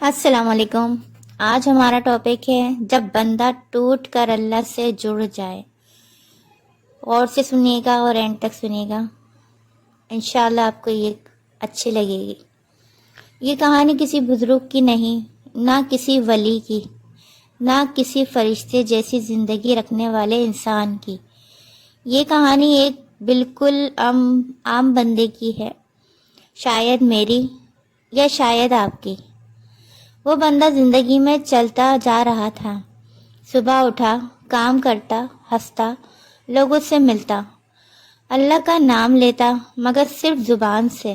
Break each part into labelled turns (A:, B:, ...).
A: السلام علیکم۔ آج ہمارا ٹاپک ہے جب بندہ ٹوٹ کر اللہ سے جڑ جائے۔ غور سے سنیے گا اور اینڈ تک سنیے گا، انشاءاللہ آپ کو یہ اچھی لگے گی۔ یہ کہانی کسی بزرگ کی نہیں، نہ کسی ولی کی، نہ کسی فرشتے جیسی زندگی رکھنے والے انسان کی۔ یہ کہانی ایک بالکل عام بندے کی ہے، شاید میری یا شاید آپ کی۔ وہ بندہ زندگی میں چلتا جا رہا تھا، صبح اٹھا، کام کرتا، ہنستا، لوگوں سے ملتا، اللہ کا نام لیتا مگر صرف زبان سے،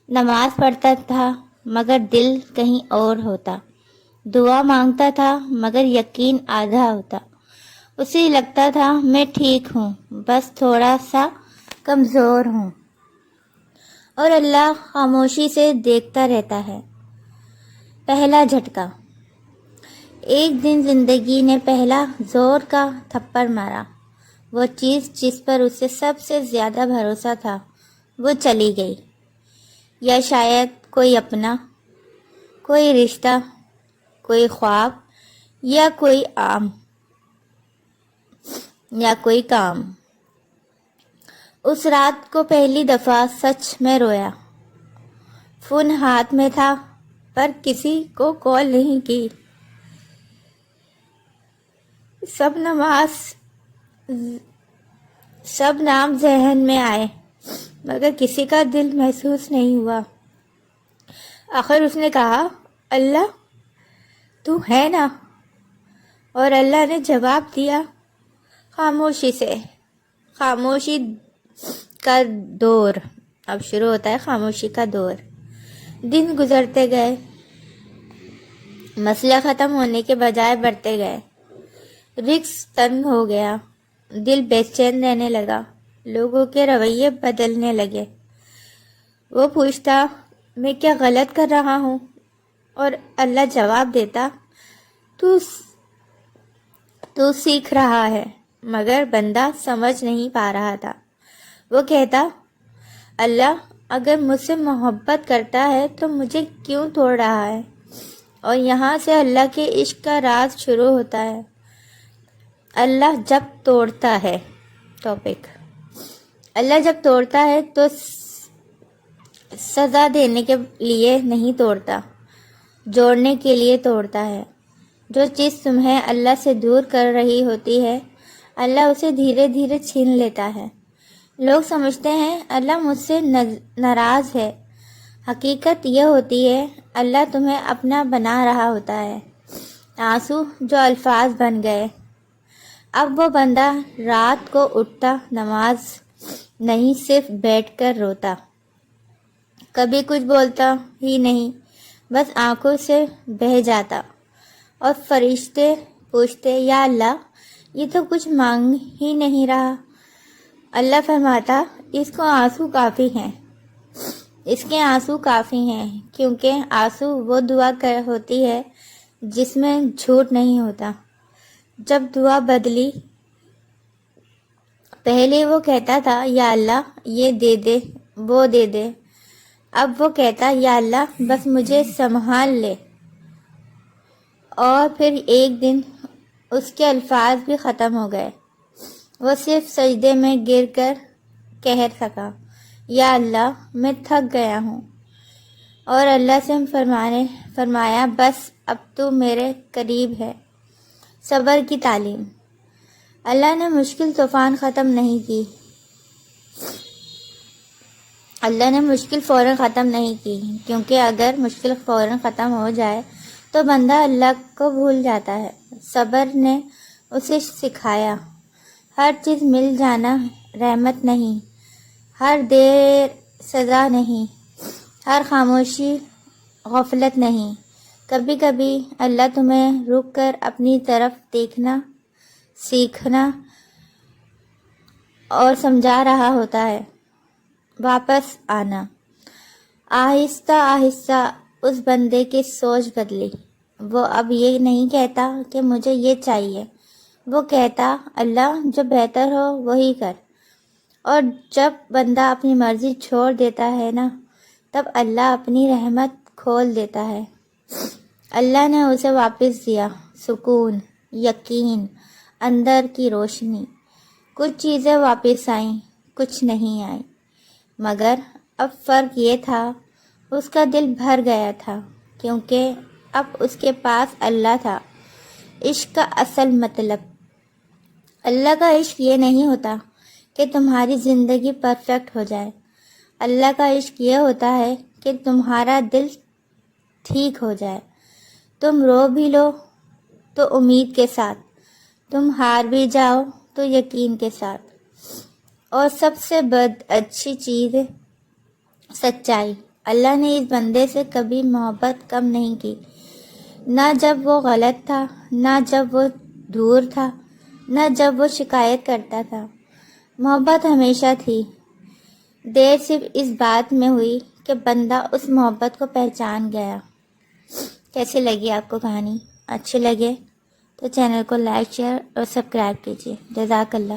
A: نماز پڑھتا تھا مگر دل کہیں اور ہوتا، دعا مانگتا تھا مگر یقین آدھا ہوتا۔ اسے لگتا تھا میں ٹھیک ہوں، بس تھوڑا سا کمزور ہوں، اور اللہ خاموشی سے دیکھتا رہتا ہے۔ پہلا جھٹکا۔ ایک دن زندگی نے پہلا زور کا تھپڑ مارا۔ وہ چیز جس پر اسے سب سے زیادہ بھروسہ تھا وہ چلی گئی، یا شاید کوئی اپنا، کوئی رشتہ، کوئی خواب، یا کوئی کام۔ اس رات کو پہلی دفعہ سچ میں رویا۔ فون ہاتھ میں تھا پر کسی کو کال نہیں کی۔ سب نام ذہن میں آئے مگر کسی کا دل محسوس نہیں ہوا۔ آخر اس نے کہا، اللہ تو ہے نا؟ اور اللہ نے جواب دیا، خاموشی سے۔ خاموشی کا دور اب شروع ہوتا ہے۔ خاموشی کا دور۔ دن گزرتے گئے، مسئلہ ختم ہونے کے بجائے بڑھتے گئے۔ رزق تنگ ہو گیا، دل بے چین رہنے لگا، لوگوں کے رویے بدلنے لگے۔ وہ پوچھتا، میں کیا غلط کر رہا ہوں؟ اور اللہ جواب دیتا، تو سیکھ رہا ہے۔ مگر بندہ سمجھ نہیں پا رہا تھا۔ وہ کہتا، اللہ اگر مجھ سے محبت کرتا ہے تو مجھے کیوں توڑ رہا ہے؟ اور یہاں سے اللہ کے عشق کا راز شروع ہوتا ہے۔ اللہ جب توڑتا ہے اللہ جب توڑتا ہے تو سزا دینے کے لیے نہیں توڑتا، جوڑنے کے لیے توڑتا ہے۔ جو چیز تمہیں اللہ سے دور کر رہی ہوتی ہے، اللہ اسے دھیرے دھیرے چھین لیتا ہے۔ لوگ سمجھتے ہیں اللہ مجھ سے ناراض ہے، حقیقت یہ ہوتی ہے اللہ تمہیں اپنا بنا رہا ہوتا ہے۔ آنسو جو الفاظ بن گئے۔ اب وہ بندہ رات کو اٹھتا، نماز نہیں صرف بیٹھ کر روتا، کبھی کچھ بولتا ہی نہیں، بس آنکھوں سے بہہ جاتا، اور فرشتے پوچھتے، یا اللہ یہ تو کچھ مانگ ہی نہیں رہا۔ اللہ فرماتا، اس کے آنسو کافی ہیں، کیونکہ آنسو وہ دعا ہوتی ہے جس میں جھوٹ نہیں ہوتا۔ جب دعا بدلی، پہلے وہ کہتا تھا، یا اللہ یہ دے دے، وہ دے دے، اب وہ کہتا، یا اللہ بس مجھے سنبھال لے۔ اور پھر ایک دن اس کے الفاظ بھی ختم ہو گئے۔ وہ صرف سجدے میں گر کر کہہ سکا، یا اللہ میں تھک گیا ہوں۔ اور اللہ سے فرمایا، بس اب تو میرے قریب ہے۔ صبر کی تعلیم۔ اللہ نے مشکل فوراً ختم نہیں کی، کیونکہ اگر مشکل فوراً ختم ہو جائے تو بندہ اللہ کو بھول جاتا ہے۔ صبر نے اسے سکھایا، ہر چیز مل جانا رحمت نہیں، ہر دیر سزا نہیں، ہر خاموشی غفلت نہیں۔ کبھی کبھی اللہ تمہیں رک کر اپنی طرف دیکھنا سیکھنا اور سمجھا رہا ہوتا ہے۔ واپس آنا۔ آہستہ آہستہ اس بندے کی سوچ بدلی۔ وہ اب یہ نہیں کہتا کہ مجھے یہ چاہیے، وہ کہتا، اللہ جو بہتر ہو وہی کر۔ اور جب بندہ اپنی مرضی چھوڑ دیتا ہے نا، تب اللہ اپنی رحمت کھول دیتا ہے۔ اللہ نے اسے واپس دیا سکون، یقین، اندر کی روشنی۔ کچھ چیزیں واپس آئیں، کچھ نہیں آئیں، مگر اب فرق یہ تھا اس کا دل بھر گیا تھا، کیونکہ اب اس کے پاس اللہ تھا۔ عشق کا اصل مطلب، اللہ کا عشق یہ نہیں ہوتا کہ تمہاری زندگی پرفیکٹ ہو جائے۔ اللہ کا عشق یہ ہوتا ہے کہ تمہارا دل ٹھیک ہو جائے، تم رو بھی لو تو امید کے ساتھ، تم ہار بھی جاؤ تو یقین کے ساتھ۔ اور سب سے اچھی چیز سچائی۔ اللہ نے اس بندے سے کبھی محبت کم نہیں کی، نہ جب وہ غلط تھا، نہ جب وہ دور تھا، نہ جب وہ شکایت کرتا تھا۔ محبت ہمیشہ تھی، دیر صرف اس بات میں ہوئی کہ بندہ اس محبت کو پہچان گیا۔ کیسی لگی آپ کو کہانی؟ اچھی لگے تو چینل کو لائک، شیئر اور سبسکرائب کیجیے۔ جزاک اللہ۔